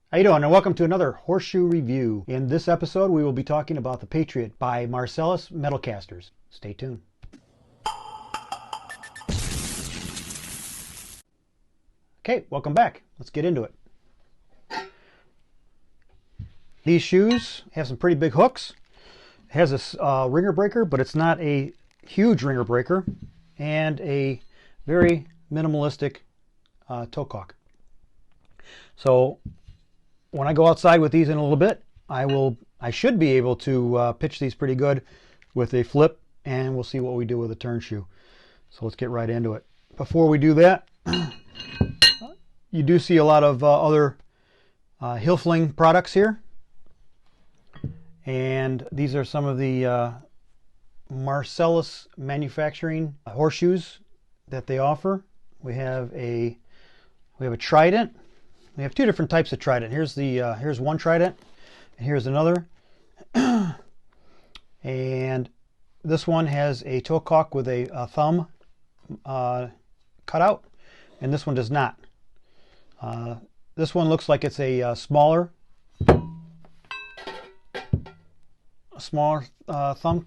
How you doing? And welcome to another Horseshoe review. In this episode, we will be talking about the Patriot by Marcellus Metalcasters. Stay tuned. Okay, welcome back. Let's get into it. These shoes have some pretty big hooks. It has a ringer breaker, but it's not a huge ringer breaker, and a very minimalistic toe caulk. So when I go outside with these in a little bit, I should be able to pitch these pretty good with a flip, and we'll see what we do with a turn shoe. So let's get right into it. Before we do that, you do see a lot of other heel fling products here, and these are some of the Marcellus manufacturing horseshoes that they offer. We have a trident. We have two different types of trident. Here's one trident, and here's another. And this one has a toe caulk with a thumb cutout, and this one does not. This one looks like it's a smaller thumb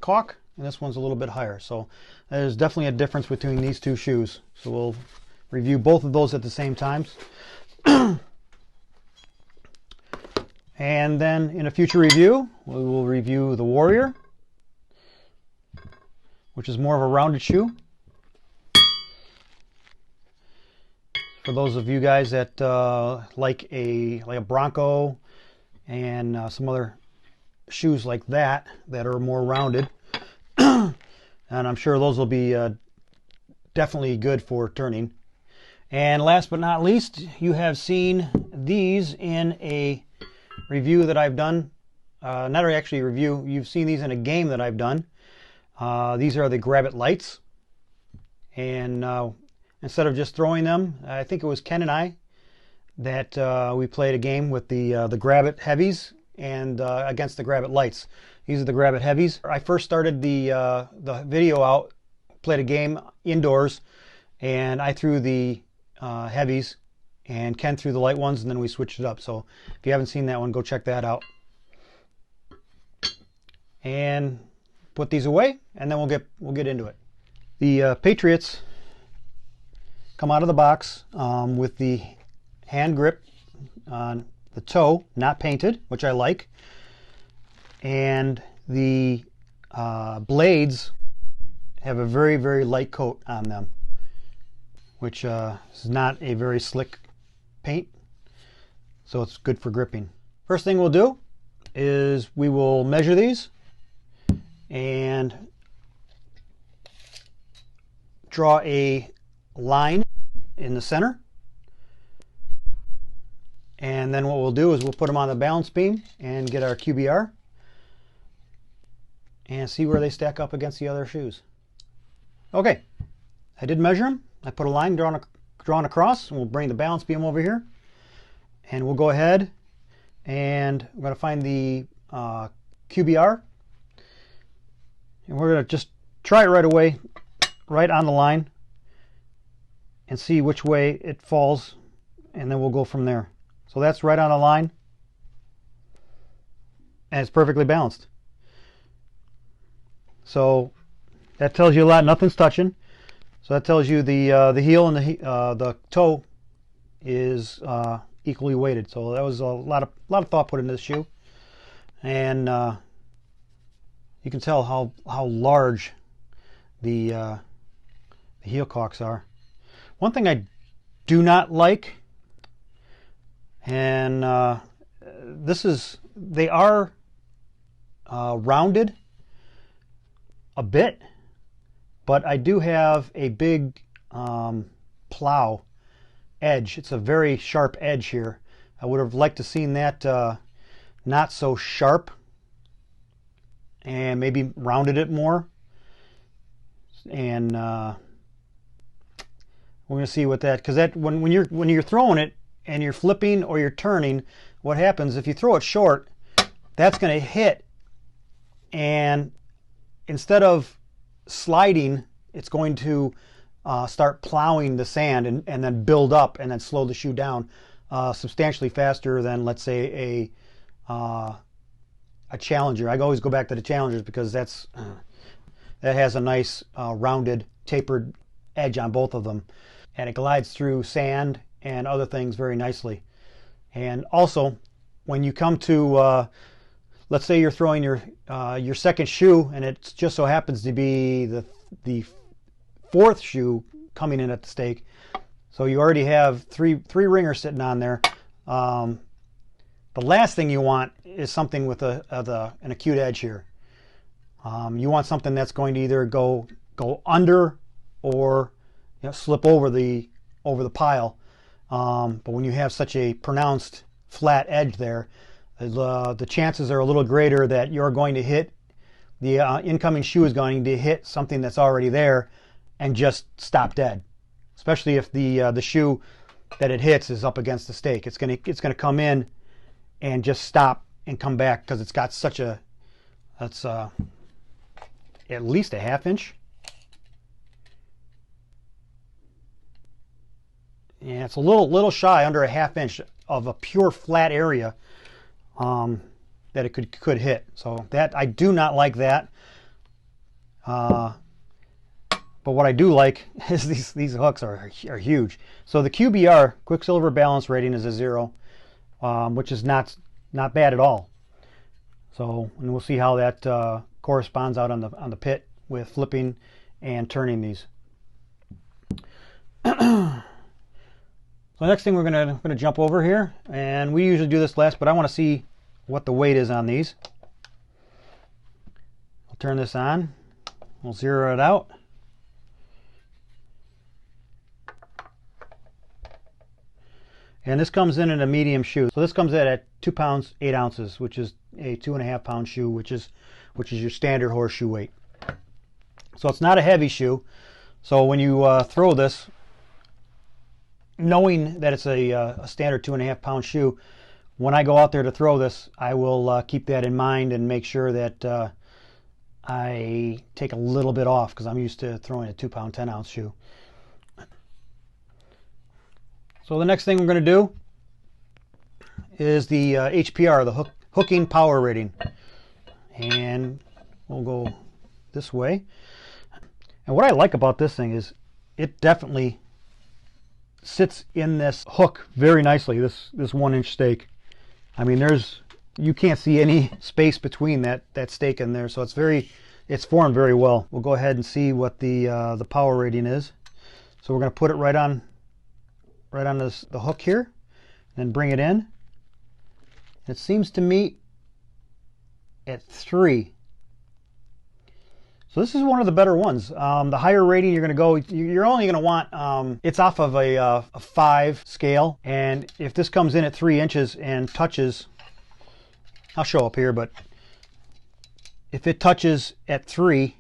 caulk, and this one's a little bit higher. So there's definitely a difference between these two shoes. So we'll review both of those at the same time. And then in a future review, we will review the Warrior, which is more of a rounded shoe. For those of you guys that like a Bronco and some other shoes like that are more rounded, and I'm sure those will be definitely good for turning. And last but not least, you have seen these in a review that I've done. Not actually a review, you've seen these in a game that I've done. These are the Grab It lights. And instead of just throwing them, I think it was Ken and I that we played a game with the Grab It heavies and against the Grab It lights. These are the Grab It heavies. I first started the video out, played a game indoors, and I threw the heavies and Ken threw the light ones, and then we switched it up. So if you haven't seen that one, go check that out. And put these away, and then we'll get into it. The Patriots come out of the box with the hand grip on the toe, not painted, which I like, and the blades have a very, very light coat on them, which is not a very slick paint, so it's good for gripping. First thing we'll do is we will measure these and draw a line in the center, and then what we'll do is we'll put them on the balance beam and get our Qukslvr and see where they stack up against the other shoes. Okay, I did measure them. I put a line drawn across, and we'll bring the balance beam over here, and we'll go ahead and we're going to find the Qukslvr, and we're going to just try it right away, right on the line, and see which way it falls, and then we'll go from there. So that's right on the line, and it's perfectly balanced. So that tells you a lot. Nothing's touching. So that tells you the heel and the toe is equally weighted. So that was a lot of thought put into this shoe, and you can tell how large the heel caulks are. One thing I do not like, and they are rounded a bit, but I do have a big plow edge. It's a very sharp edge here. I would have liked to seen that not so sharp, and maybe rounded it more. And we're going to see what that, because that when you're throwing it and you're flipping or you're turning, what happens if you throw it short, that's going to hit, and instead of sliding, it's going to start plowing the sand and then build up and then slow the shoe down. substantially faster than, let's say, a Challenger. I always go back to the Challengers because that has a nice rounded, tapered edge on both of them, and it glides through sand and other things very nicely. And also, when you come to, let's say you're throwing your second shoe, and it just so happens to be the fourth shoe coming in at the stake, so you already have three ringers sitting on there. The last thing you want is something with an acute edge here. You want something that's going to either go under or slip over the pile. But when you have such a pronounced flat edge there, the chances are a little greater that you're going to hit the incoming shoe is going to hit something that's already there and just stop dead. Especially if the shoe that it hits is up against the stake, it's gonna come in and just stop and come back because it's got such a that's at least a ½ inch. Yeah, it's a little shy under a ½ inch of a pure flat area that it could hit. So that I do not like that. But what I do like is these hooks are huge. So the QBR, Qukslvr balance rating, is a 0, which is not bad at all. So, and we'll see how that corresponds out on the pit with flipping and turning these. So next thing we're gonna jump over here, and we usually do this last, but I want to see what the weight is on these. I'll turn this on. We'll zero it out. And this comes in a medium shoe. So this comes in at 2 pounds 8 ounces, which is a 2.5 pound shoe, which is your standard horseshoe weight. So it's not a heavy shoe. So when you throw this, knowing that it's a standard 2.5 pound shoe, when I go out there to throw this, I will keep that in mind and make sure that I take a little bit off because I'm used to throwing a 2 pound 10 ounce shoe. So the next thing we're going to do is the HPR, the hooking power rating. And we'll go this way. And what I like about this thing is it definitely sits in this hook very nicely, this 1 inch stake. I mean, you can't see any space between that stake in there, so it's formed very well. We'll go ahead and see what the power rating is. So we're going to put it right on the hook here, and bring it in. It seems to meet at 3. So this is one of the better ones. The higher rating you're only going to want, it's off of a 5 scale, and if this comes in at 3 inches and touches, I'll show up here, but if it touches at 3,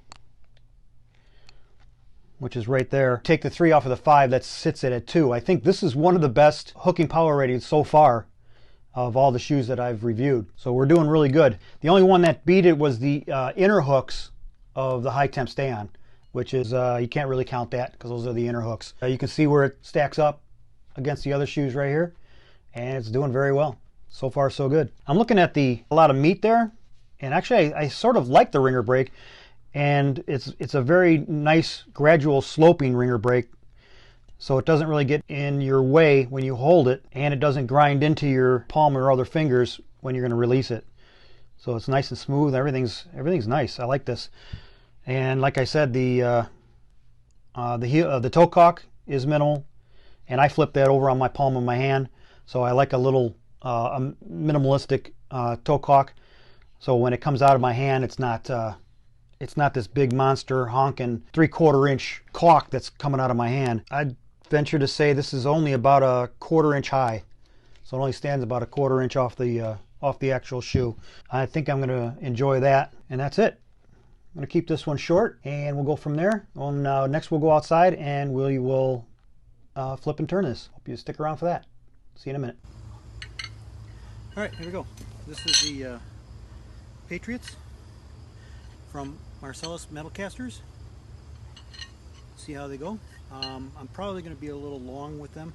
which is right there, take the 3 off of the 5, that sits it at 2. I think this is one of the best hooking power ratings so far of all the shoes that I've reviewed. So we're doing really good. The only one that beat it was the inner hooks of the high temp stay on, which is, you can't really count that because those are the inner hooks. You can see where it stacks up against the other shoes right here, and it's doing very well. So far, so good. I'm looking at a lot of meat there, and actually I sort of like the ringer brake. And it's a very nice gradual sloping ringer brake, so it doesn't really get in your way when you hold it, and it doesn't grind into your palm or other fingers when you're going to release it. So it's nice and smooth. Everything's nice. I like this. And like I said, the toe cock is minimal, and I flip that over on my palm of my hand. So I like a little minimalistic toe cock. So when it comes out of my hand, it's not this big monster honking 3/4 inch caulk that's coming out of my hand. I'd venture to say this is only about a 1/4 inch high. So it only stands about a 1/4 inch off the actual shoe. I think I'm going to enjoy that, and that's it. I'm going to keep this one short, and we'll go from there. Next we'll go outside and we will flip and turn this. Hope you stick around for that. See you in a minute. All right, here we go. This is the Patriots from Marcellus Metalcasters. See how they go. I'm probably going to be a little long with them,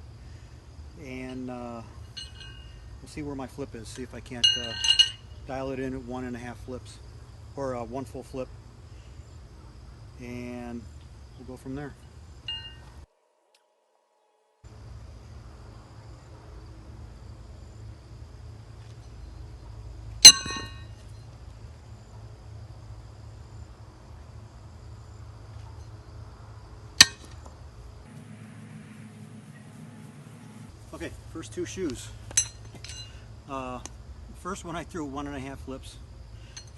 and We'll see where my flip is, see if I can't dial it in at 1.5 flips, or 1 full flip, and we'll go from there. Okay, first 2 shoes. First one I threw 1.5 flips,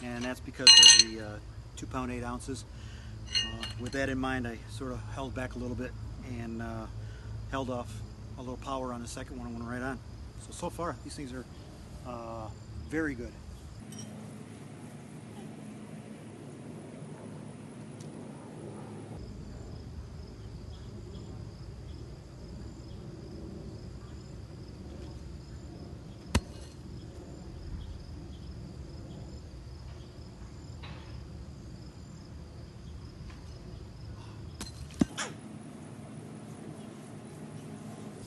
and that's because of the 2 pound 8 ounces. With that in mind, I sort of held back a little bit and held off a little power on the second one and went right on. So far, these things are very good.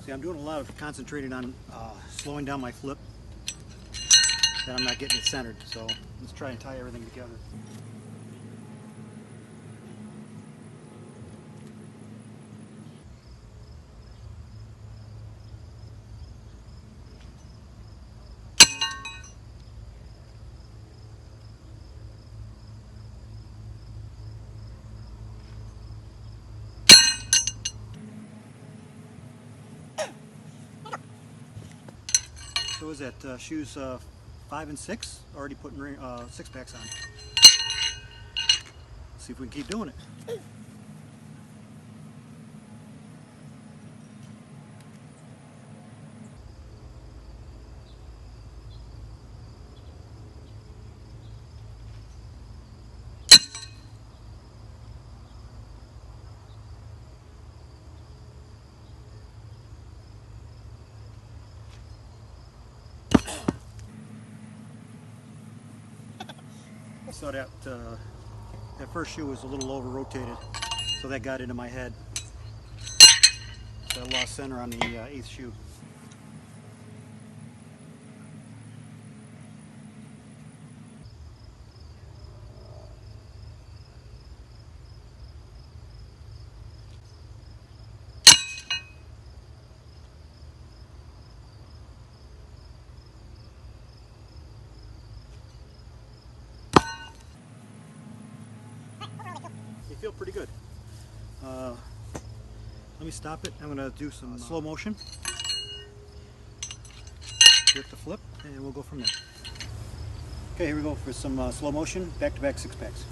See, I'm doing a lot of concentrating on slowing down my flip, that I'm not getting it centered, so let's try and tie everything together. So is that shoes 5 and 6? Already putting 6-packs on. Let's see if we can keep doing it. So that first shoe was a little over rotated, so that got into my head. So I lost center on the 8th shoe. They feel pretty good. Let me stop it. I'm going to do some slow motion with the flip, and we'll go from there. Okay, here we go for some slow motion, back-to-back 6-packs.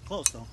Close though.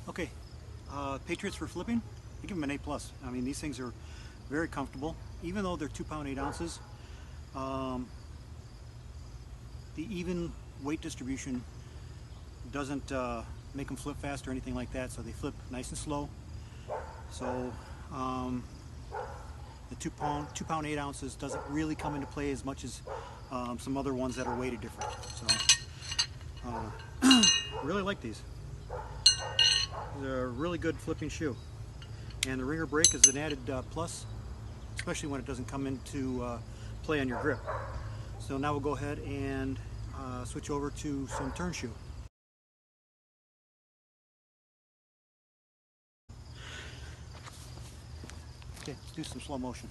Okay, Patriots for flipping, I give them an A+. I mean, these things are very comfortable, even though they're 2 pound 8 ounces. the even weight distribution doesn't make them flip fast or anything like that, so they flip nice and slow. So the 2 pound 8 ounces doesn't really come into play as much as some other ones that are weighted different. So really like these. They're a really good flipping shoe, and the ringer brake is an added plus, especially when it doesn't come into play on your grip. So now we'll go ahead and switch over to some turn shoe. Okay, let's do some slow motion.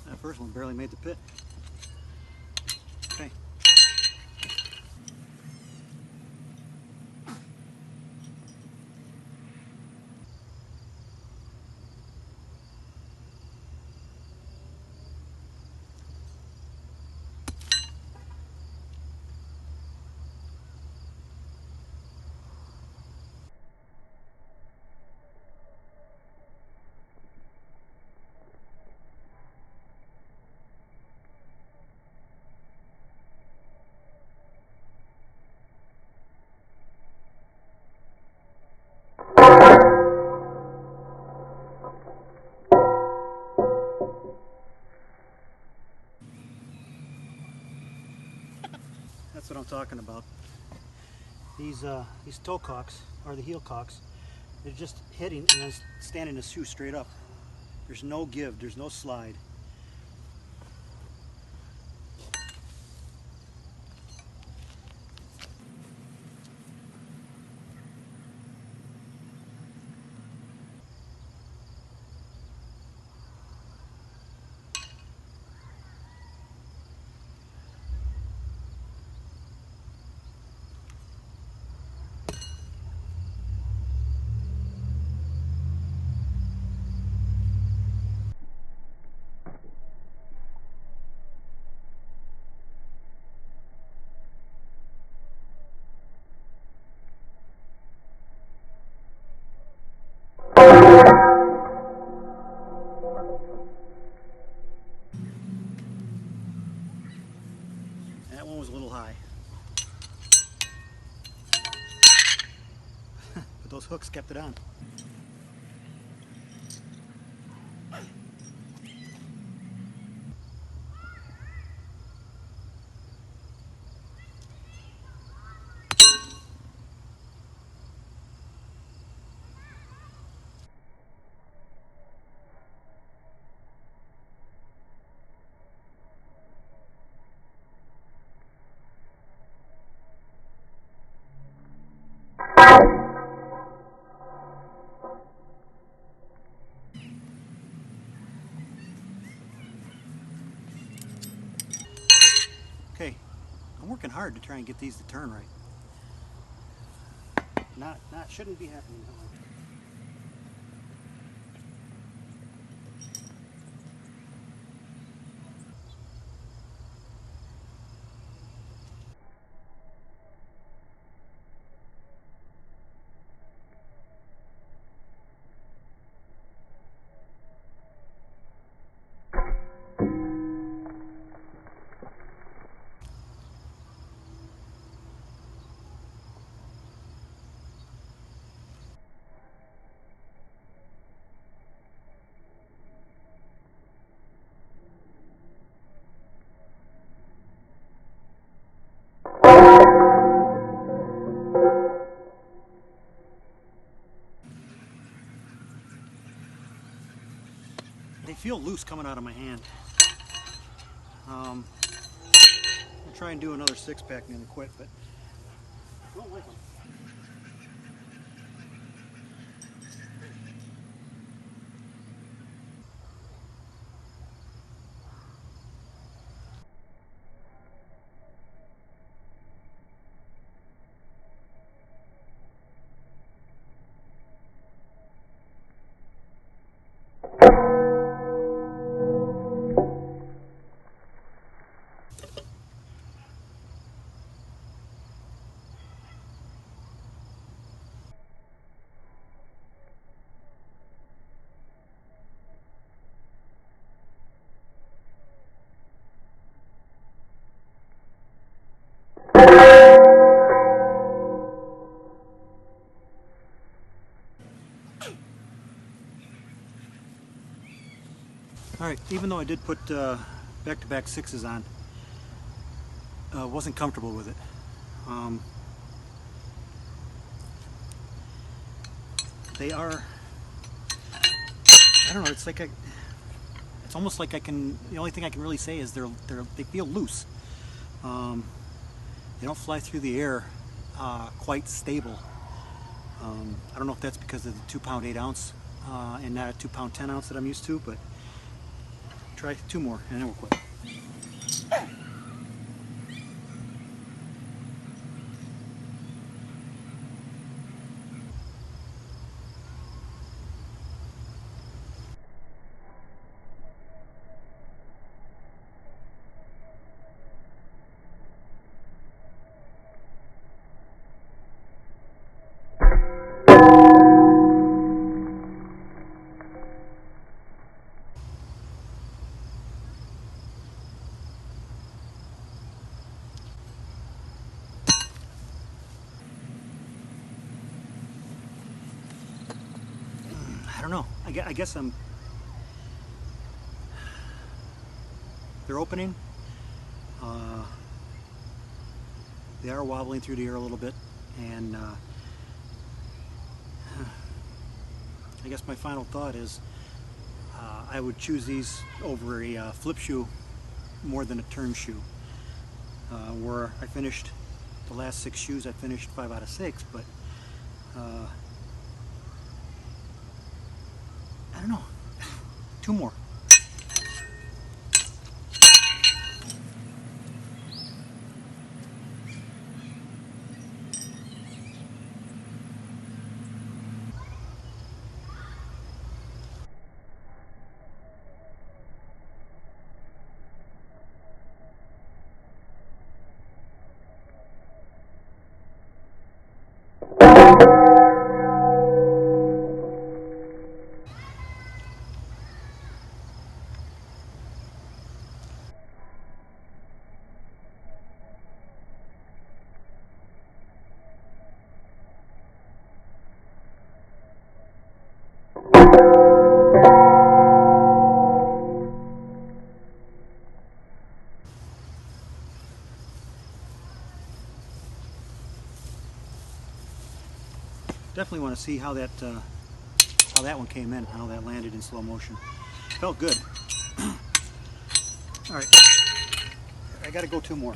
That first one barely made the pit. Okay. That's what I'm talking about. These toe cocks, or the heel cocks, they're just hitting and then standing the shoe straight up. There's no give, there's no slide. That one was a little high. But those hooks kept it on. Okay, I'm working hard to try and get these to turn right. Shouldn't be happening that way. They feel loose coming out of my hand. I'll try and do another 6-pack and then quit, but I don't like them. Alright, even though I did put back-to-back 6s on, wasn't comfortable with it. They are, I don't know, it's like it's almost like the only thing I can really say is they feel loose. They don't fly through the air quite stable. I don't know if that's because of the 2 pound 8 ounce and not a 2 pound 10 ounce that I'm used to, but try 2 more and then we'll quit. I don't know. I guess they're opening. They are wobbling through the air a little bit, and I guess my final thought is I would choose these over a flip shoe more than a turn shoe. Where I finished the last 6 shoes, I finished 5 out of 6, but I don't know. 2 more. Definitely want to see how that one came in, how that landed in slow motion. Felt good. All right, I got to go 2 more.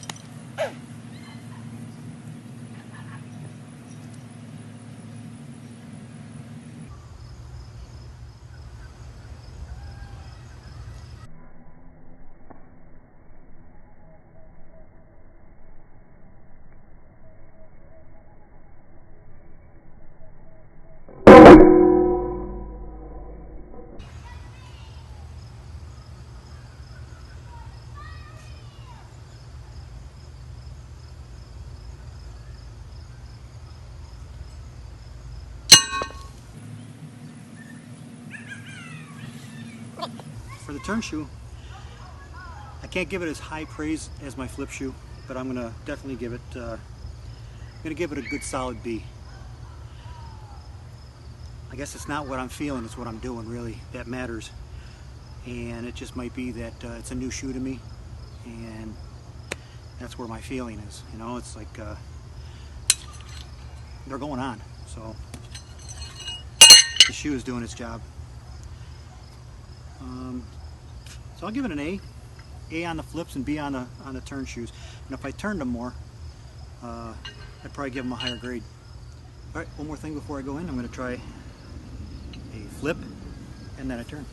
For the turn shoe, I can't give it as high praise as my flip shoe, but I'm gonna definitely give it. I'm gonna give it a good solid B. I guess it's not what I'm feeling; it's what I'm doing. Really, that matters. And it just might be that it's a new shoe to me, and that's where my feeling is. You know, it's like they're going on. So the shoe is doing its job. So I'll give it an A. A on the flips and B on the turn shoes. And if I turned them more, I'd probably give them a higher grade. All right, one more thing before I go in. I'm going to try a flip and then a turn.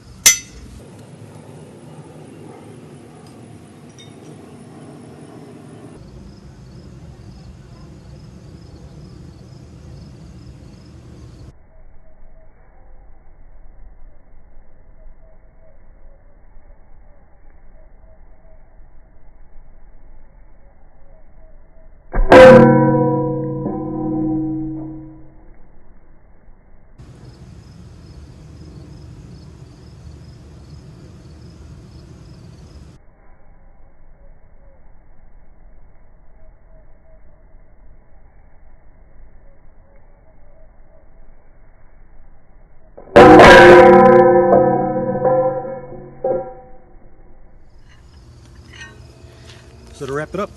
So to wrap it up,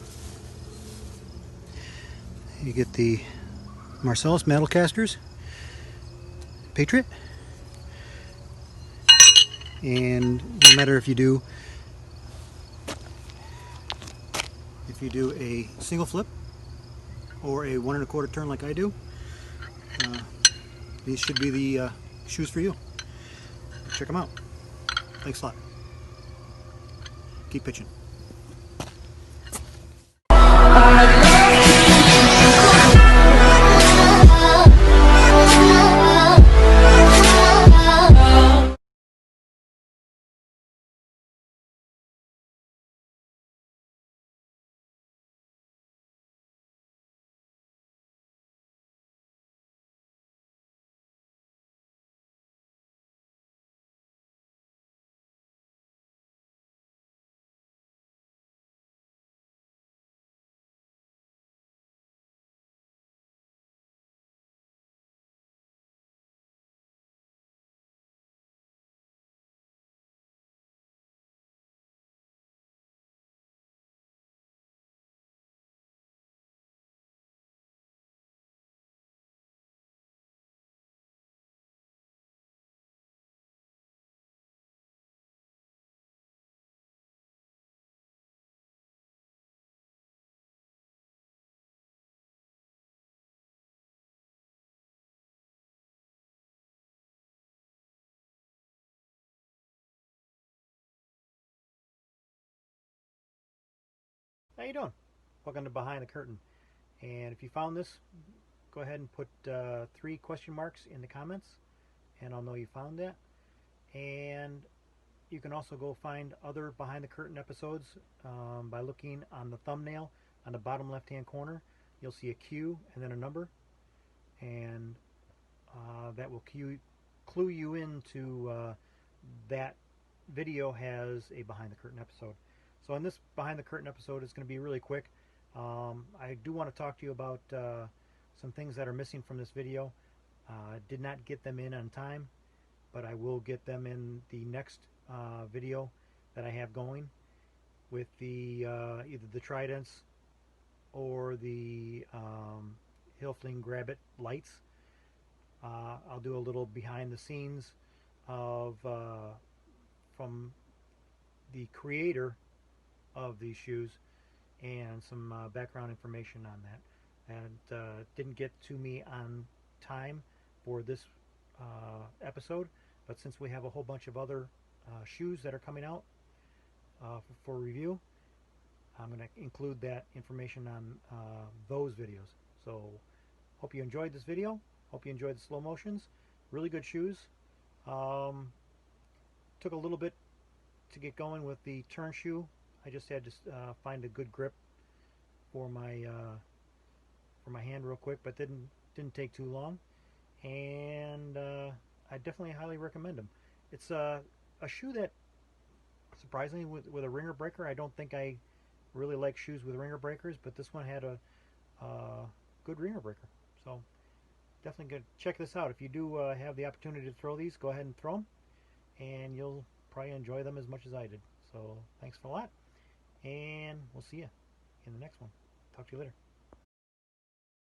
you get the Marcellus Metalcasters Patriot, and no matter if you do a single flip or a 1 1/4 turn like I do, these should be the shoes for you. Check them out. Thanks a lot. Keep pitching. How you doing? Welcome to Behind the Curtain. And if you found this, go ahead and put 3 question marks in the comments, and I'll know you found that. And you can also go find other Behind the Curtain episodes by looking on the thumbnail on the bottom left-hand corner. You'll see a Q and then a number, and that will clue you into that video has a Behind the Curtain episode. So in this Behind the Curtain episode, it's going to be really quick. I do want to talk to you about some things that are missing from this video. Did not get them in on time, but I will get them in the next video that I have going with the either the Tridents or the Hilfling Grabbit lights. I'll do a little behind the scenes of from the creator of these shoes and some background information on that. And didn't get to me on time for this episode, but since we have a whole bunch of other shoes that are coming out for review, I'm going to include that information on those videos. So hope you enjoyed this video. Hope you enjoyed the slow motions. Really good shoes. Took a little bit to get going with the turn shoe. I just had to find a good grip for my hand real quick, but didn't take too long. And I definitely highly recommend them. It's a shoe that, surprisingly, with a ringer breaker, I don't think I really like shoes with ringer breakers, but this one had a good ringer breaker. So definitely good. Check this out. If you do have the opportunity to throw these, go ahead and throw them, and you'll probably enjoy them as much as I did. So thanks for a lot, and we'll see you in the next one. Talk to you later.